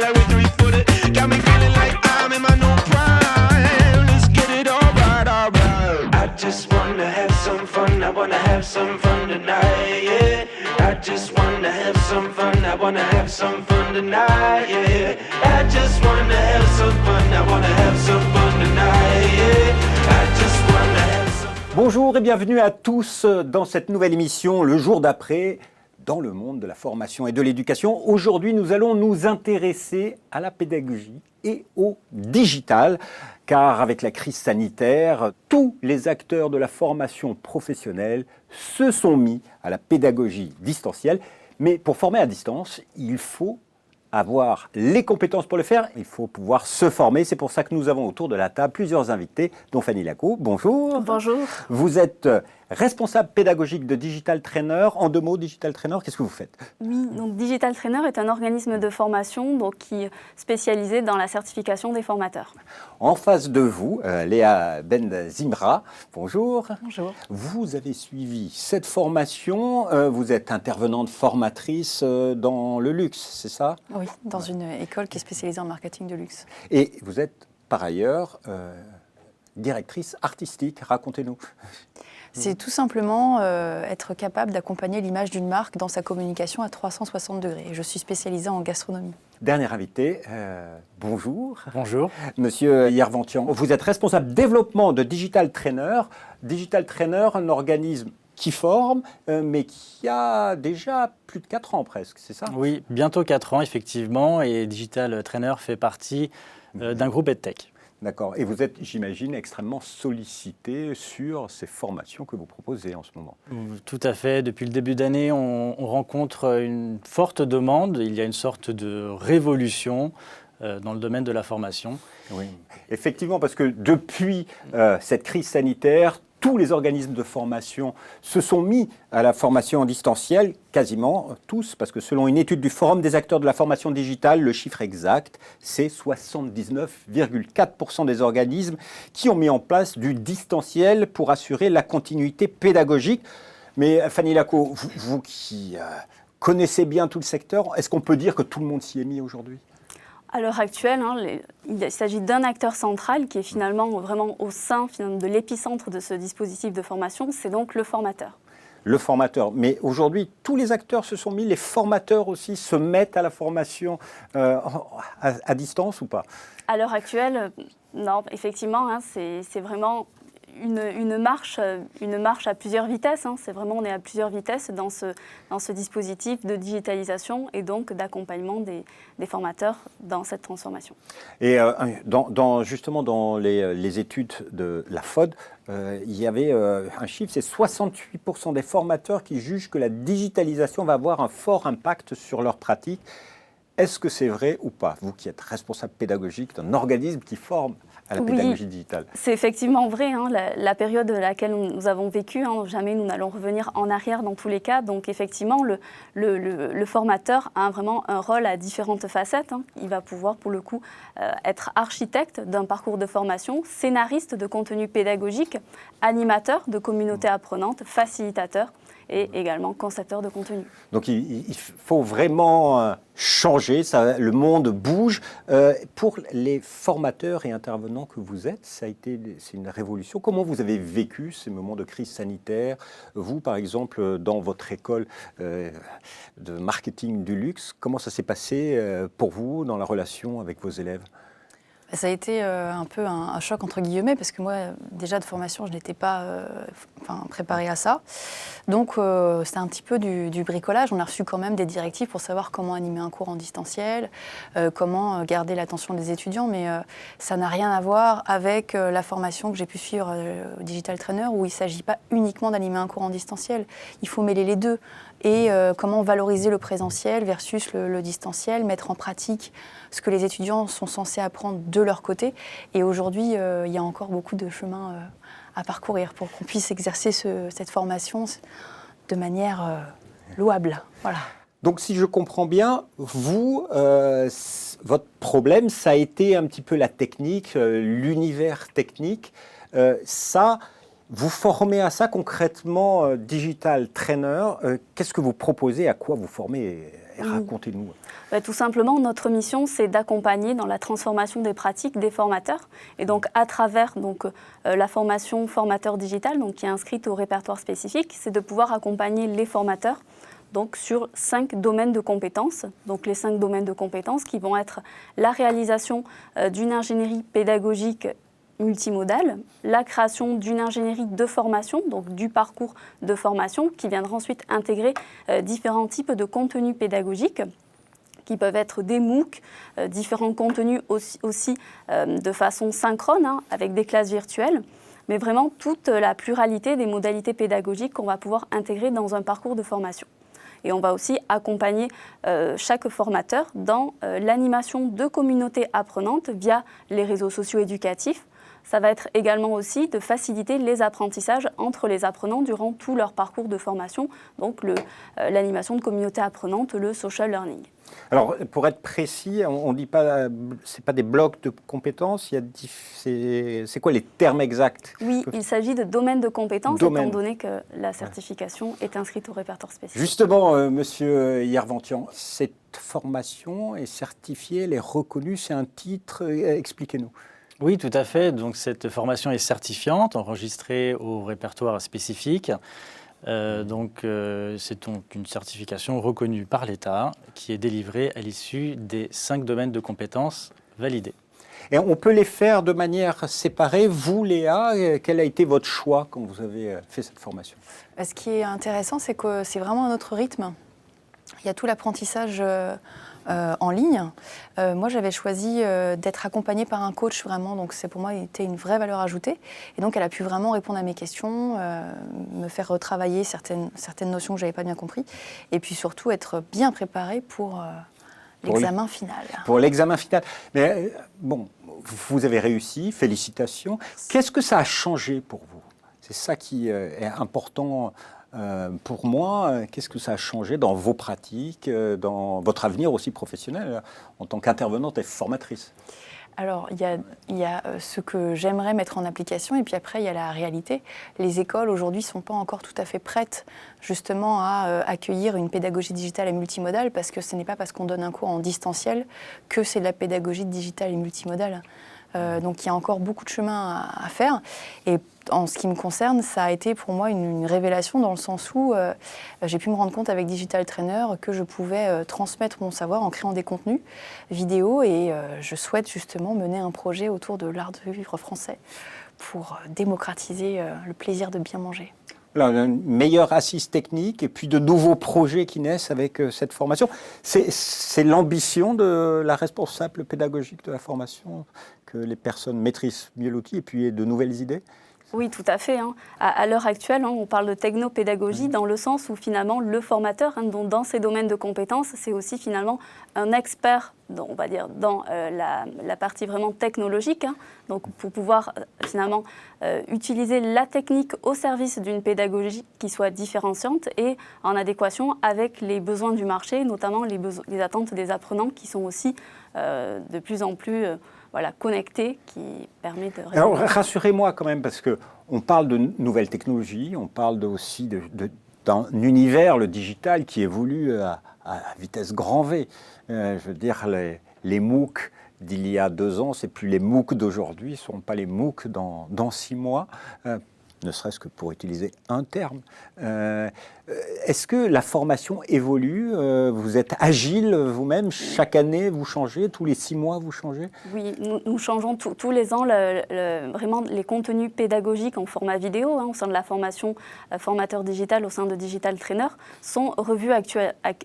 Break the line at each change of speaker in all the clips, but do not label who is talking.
like we three-footed. Got me feeling like I'm in my new prime. Let's get it all right, all right. I just wanna have some fun. I wanna have some fun tonight, yeah. I just wanna have some fun. I wanna have some fun tonight, yeah. I just wanna have some fun. I wanna have some fun tonight, yeah. I just wanna have some fun.
Bonjour et bienvenue à tous dans cette nouvelle émission, le jour d'après, dans le monde de la formation et de l'éducation. Aujourd'hui, nous allons nous intéresser à la pédagogie et au digital, car avec la crise sanitaire, tous les acteurs de la formation professionnelle se sont mis à la pédagogie distancielle. Mais pour former à distance, il faut avoir les compétences pour le faire, il faut pouvoir se former. C'est pour ça que nous avons autour de la table plusieurs invités, dont Fanny Lacaux. Bonjour.
Bonjour.
Vous êtes responsable pédagogique de Digital Trainer. En deux mots, Digital Trainer, qu'est-ce que vous faites?
Oui, donc Digital Trainer est un organisme de formation qui est spécialisé dans la certification des formateurs.
En face de vous, Léa Benzimra. Bonjour.
Bonjour.
Vous avez suivi cette formation. Vous êtes intervenante formatrice dans le luxe, c'est ça?
Oui, dans une école qui est spécialisée en marketing de luxe.
Et vous êtes par ailleurs directrice artistique. Racontez-nous.
C'est tout simplement être capable d'accompagner l'image d'une marque dans sa communication à 360 degrés. Je suis spécialisée en gastronomie.
Dernier invité, bonjour.
Bonjour.
Monsieur Yervantian, vous êtes responsable développement de Digital Trainer. Digital Trainer, un organisme qui forme, mais qui a déjà plus de 4 ans presque, c'est ça?
Oui, bientôt 4 ans, effectivement, et Digital Trainer fait partie d'un groupe EdTech.
D'accord. Et vous êtes, j'imagine, extrêmement sollicité sur ces formations que vous proposez en ce moment.
Tout à fait. Depuis le début d'année, on rencontre une forte demande. Il y a une sorte de révolution dans le domaine de la formation.
Oui, effectivement, parce que depuis cette crise sanitaire, tous les organismes de formation se sont mis à la formation en distanciel, quasiment tous, parce que selon une étude du Forum des acteurs de la formation digitale, le chiffre exact, c'est 79,4% des organismes qui ont mis en place du distanciel pour assurer la continuité pédagogique. Mais Fanny Lacaux, vous qui connaissez bien tout le secteur, est-ce qu'on peut dire que tout le monde s'y est mis aujourd'hui ?
À l'heure actuelle, il s'agit d'un acteur central qui est finalement vraiment au sein de l'épicentre de ce dispositif de formation, c'est donc le formateur.
Le formateur. Mais aujourd'hui, tous les acteurs se sont mis, les formateurs aussi se mettent à la formation à distance ou pas? À
l'heure actuelle, non, effectivement, c'est vraiment une marche à plusieurs vitesses. On est à plusieurs vitesses dans ce dispositif de digitalisation et donc d'accompagnement des formateurs dans cette transformation.
Et justement dans les études de la FOD, il y avait un chiffre, c'est 68% des formateurs qui jugent que la digitalisation va avoir un fort impact sur leur pratique. Est-ce que c'est vrai ou pas, vous qui êtes responsable pédagogique d'un organisme qui forme à la pédagogie digitale?
C'est effectivement vrai. La période à laquelle nous avons vécu, jamais nous n'allons revenir en arrière dans tous les cas. Donc effectivement, le formateur a vraiment un rôle à différentes facettes. Il va pouvoir pour le coup être architecte d'un parcours de formation, scénariste de contenu pédagogique, animateur de communautés apprenantes, facilitateur et également concepteur de contenu.
Donc il faut vraiment changer, le monde bouge. Pour les formateurs et intervenants que vous êtes, c'est une révolution. Comment vous avez vécu ces moments de crise sanitaire? Vous, par exemple, dans votre école de marketing du luxe, comment ça s'est passé pour vous dans la relation avec vos élèves?
Ça a été un peu un choc entre guillemets parce que moi, déjà de formation, je n'étais pas préparée à ça. Donc c'était un petit peu du bricolage. On a reçu quand même des directives pour savoir comment animer un cours en distanciel, comment garder l'attention des étudiants, mais ça n'a rien à voir avec la formation que j'ai pu suivre au Digital Trainer où il ne s'agit pas uniquement d'animer un cours en distanciel. Il faut mêler les deux. Et comment valoriser le présentiel versus le distanciel, mettre en pratique ce que les étudiants sont censés apprendre de leur côté. Et aujourd'hui, il y a encore beaucoup de chemin à parcourir pour qu'on puisse exercer cette formation de manière louable. Voilà.
Donc si je comprends bien, vous, votre problème, ça a été un petit peu la technique, l'univers technique. Ça, Vous formez à ça concrètement, Digital Trainer. Qu'est-ce que vous proposez? À quoi vous formez? Racontez-nous.
Tout simplement, notre mission, c'est d'accompagner dans la transformation des pratiques des formateurs. Et donc, à travers la formation formateur digital, donc, qui est inscrite au répertoire spécifique, c'est de pouvoir accompagner les formateurs donc, sur 5 domaines de compétences. Donc, les 5 domaines de compétences qui vont être la réalisation d'une ingénierie pédagogique multimodale, la création d'une ingénierie de formation, donc du parcours de formation, qui viendra ensuite intégrer différents types de contenus pédagogiques, qui peuvent être des MOOC, différents contenus aussi de façon synchrone, avec des classes virtuelles, mais vraiment toute la pluralité des modalités pédagogiques qu'on va pouvoir intégrer dans un parcours de formation. Et on va aussi accompagner chaque formateur dans l'animation de communautés apprenantes via les réseaux sociaux éducatifs. Ça va être également aussi de faciliter les apprentissages entre les apprenants durant tout leur parcours de formation, donc l'animation de communautés apprenantes, le social learning.
Alors, pour être précis, on ne dit pas, c'est pas des blocs de compétences, c'est quoi les termes exacts?
Oui, il s'agit de domaines de compétences, étant donné que la certification est inscrite au répertoire spécifique.
Justement, Monsieur Yervantian, cette formation est certifiée, elle est reconnue, c'est un titre, expliquez-nous.
Oui, tout à fait. Donc, cette formation est certifiante, enregistrée au répertoire spécifique. C'est donc une certification reconnue par l'État qui est délivrée à l'issue des 5 domaines de compétences validés.
Et on peut les faire de manière séparée. Vous, Léa, quel a été votre choix quand vous avez fait cette formation?
Ce qui est intéressant, c'est que c'est vraiment un autre rythme. Il y a tout l'apprentissage en ligne. Moi, j'avais choisi d'être accompagnée par un coach vraiment, donc c'est pour moi était une vraie valeur ajoutée. Et donc, elle a pu vraiment répondre à mes questions, me faire retravailler certaines notions que j'avais pas bien compris, et puis surtout être bien préparée pour l'examen final.
Pour l'examen final. Mais bon, vous avez réussi, félicitations. Qu'est-ce que ça a changé pour vous? C'est ça qui est important. Pour moi, qu'est-ce que ça a changé dans vos pratiques, dans votre avenir aussi professionnel, en tant qu'intervenante et formatrice?
Alors, il y a ce que j'aimerais mettre en application, et puis après, il y a la réalité. Les écoles, aujourd'hui, ne sont pas encore tout à fait prêtes, justement, à accueillir une pédagogie digitale et multimodale, parce que ce n'est pas parce qu'on donne un cours en distanciel que c'est de la pédagogie digitale et multimodale. Donc, il y a encore beaucoup de chemin à faire. Et en ce qui me concerne, ça a été pour moi une révélation dans le sens où j'ai pu me rendre compte avec Digital Trainer que je pouvais transmettre mon savoir en créant des contenus vidéo, et je souhaite justement mener un projet autour de l'art de vivre français pour démocratiser le plaisir de bien manger.
Alors, une meilleure assise technique et puis de nouveaux projets qui naissent avec cette formation. C'est l'ambition de la responsable pédagogique de la formation, que les personnes maîtrisent mieux l'outil et puis de nouvelles idées?
Oui, tout à fait. À l'heure actuelle, on parle de technopédagogie dans le sens où finalement le formateur, dont dans ces domaines de compétences, c'est aussi finalement un expert, on va dire, dans la partie vraiment technologique. Donc pour pouvoir finalement utiliser la technique au service d'une pédagogie qui soit différenciante et en adéquation avec les besoins du marché, notamment les attentes des apprenants qui sont aussi de plus en plus connectés, qui permet de...
Alors rassurez-moi quand même, parce qu'on parle de nouvelles technologies, on parle aussi d'un univers, le digital, qui évolue à vitesse grand V. Je veux dire, les MOOC d'il y a 2 ans, c'est plus les MOOC d'aujourd'hui, ce ne seront pas les MOOC dans 6 mois. Ne serait-ce que pour utiliser un terme. Est-ce que la formation évolue? Vous êtes agile vous-même? Chaque année, vous changez? Tous les 6 mois, vous changez?
Oui, nous changeons tous les ans vraiment les contenus pédagogiques en format vidéo au sein de la formation formateur digital au sein de Digital Trainer sont revus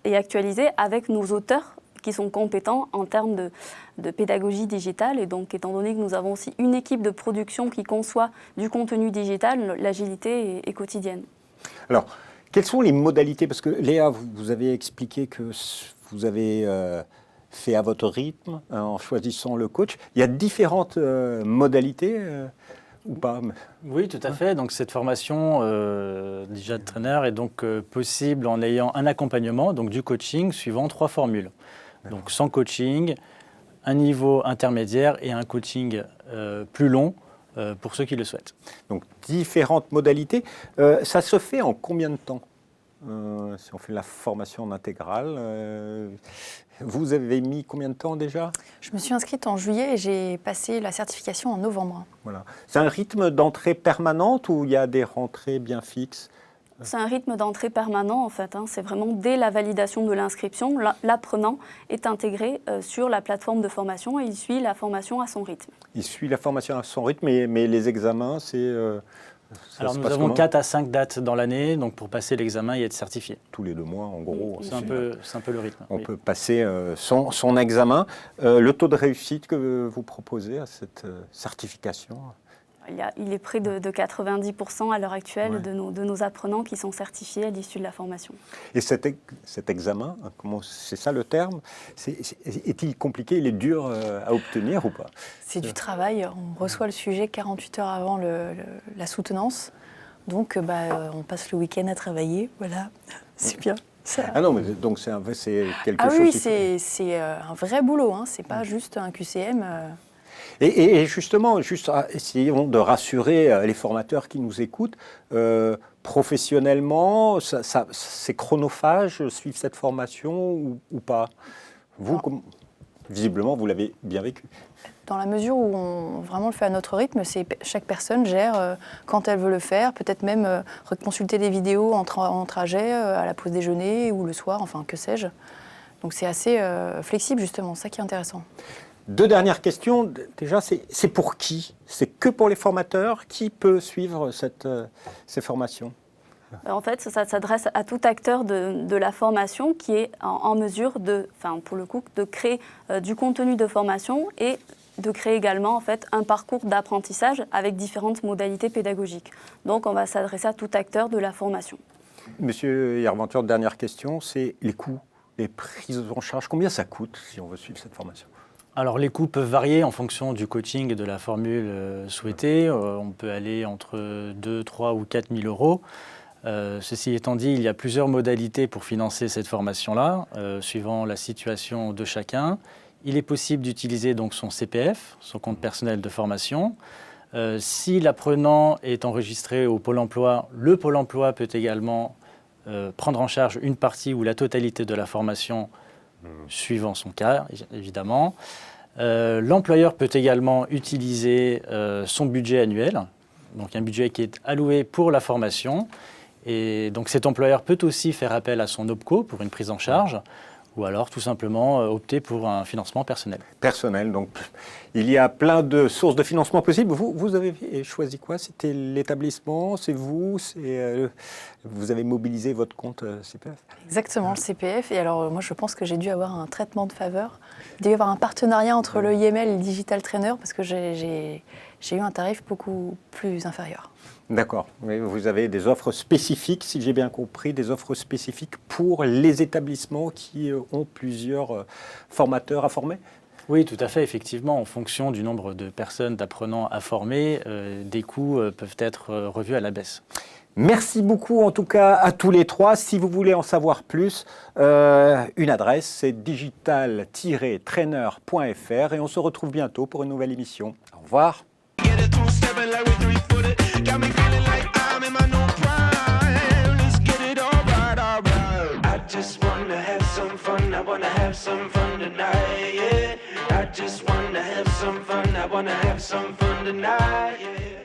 et actualisés avec nos auteurs qui sont compétents en termes de pédagogie digitale. Et donc, étant donné que nous avons aussi une équipe de production qui conçoit du contenu digital, l'agilité est quotidienne.
Alors, quelles sont les modalités? Parce que Léa, vous avez expliqué que vous avez fait à votre rythme, en choisissant le coach. Il y a différentes modalités ou pas?
Oui, tout à fait. Donc, cette formation Digital Trainer est donc possible en ayant un accompagnement, donc du coaching, suivant 3 formules. Donc sans coaching, un niveau intermédiaire et un coaching plus long pour ceux qui le souhaitent.
Donc différentes modalités. Ça se fait en combien de temps si on fait la formation en intégrale? Vous avez mis combien de temps déjà?
Je me suis inscrite en juillet et j'ai passé la certification en novembre.
Voilà. C'est un rythme d'entrée permanente ou il y a des rentrées bien fixes?
C'est un rythme d'entrée permanent en fait. C'est vraiment dès la validation de l'inscription, l'apprenant est intégré sur la plateforme de formation et il suit la formation à son rythme.
Il suit la formation à son rythme, mais les examens, c'est...
Alors nous avons 4 à 5 dates dans l'année, donc pour passer l'examen et être certifié.
Tous les 2 mois, en gros.
C'est un peu le rythme.
On peut passer son examen. Le taux de réussite que vous proposez à cette certification?
Il est près de 90% à l'heure actuelle
Ouais.
de nos apprenants qui sont certifiés à l'issue de la formation.
Et cet examen, c'est ça le terme, est-il compliqué? Il est dur à obtenir ou pas?
C'est du travail. On reçoit le sujet 48 heures avant la soutenance. Donc, on passe le week-end à travailler. Voilà, c'est bien.
Ah non, mais donc c'est quelque
Ah
chose...
oui,
qui-
c'est un vrai boulot. C'est pas juste un QCM.
Et justement, essayons de rassurer les formateurs qui nous écoutent. Professionnellement, c'est chronophage, suivre cette formation ou pas? Vous, visiblement, vous l'avez bien vécu.
Dans la mesure où on vraiment le fait à notre rythme, chaque personne gère quand elle veut le faire, peut-être même reconsulter des vidéos en trajet, à la pause déjeuner ou le soir, enfin que sais-je. Donc c'est assez flexible justement, ça qui est intéressant.
2 dernières questions. Déjà, c'est pour qui? C'est que pour les formateurs? Qui peut suivre ces formations?
En fait, ça s'adresse à tout acteur de la formation qui est en mesure pour le coup, de créer du contenu de formation et de créer également en fait, un parcours d'apprentissage avec différentes modalités pédagogiques. Donc, on va s'adresser à tout acteur de la formation.
Monsieur Yerventure, dernière question, c'est les coûts, les prises en charge. Combien ça coûte si on veut suivre cette formation?
Alors les coûts peuvent varier en fonction du coaching et de la formule souhaitée. On peut aller entre 2, 3 ou 4 000 euros. Ceci étant dit, il y a plusieurs modalités pour financer cette formation-là, suivant la situation de chacun. Il est possible d'utiliser donc son CPF, son compte personnel de formation. Si l'apprenant est enregistré au Pôle emploi, le Pôle emploi peut également prendre en charge une partie ou la totalité de la formation suivant son cas, évidemment. L'employeur peut également utiliser son budget annuel, donc un budget qui est alloué pour la formation. Et donc cet employeur peut aussi faire appel à son OPCO pour une prise en charge, ou alors tout simplement opter pour un financement personnel.
Personnel, donc il y a plein de sources de financement possibles. Vous avez choisi quoi? C'était l'établissement? C'est vous? Vous avez mobilisé votre compte CPF?
Exactement, le CPF. Et alors, moi, je pense que j'ai dû avoir un traitement de faveur. Il doit y avoir un partenariat entre le IML et le Digital Trainer parce que j'ai eu un tarif beaucoup plus inférieur.
D'accord. Mais vous avez des offres spécifiques, si j'ai bien compris, des offres spécifiques pour les établissements qui ont plusieurs formateurs à former?
Oui, tout à fait. Effectivement, en fonction du nombre de personnes, d'apprenants à former, des coûts peuvent être revus à la baisse.
Merci beaucoup en tout cas à tous les 3. Si vous voulez en savoir plus, une adresse, c'est digital-trainer.fr et on se retrouve bientôt pour une nouvelle émission. Au revoir.
Get it through stepping like we 3-footed. Got me feeling like I'm in my new prime. Let's get it all right, all right. I just wanna have some fun. I wanna have some fun tonight, yeah. I just wanna have some fun. I wanna have some fun tonight, yeah.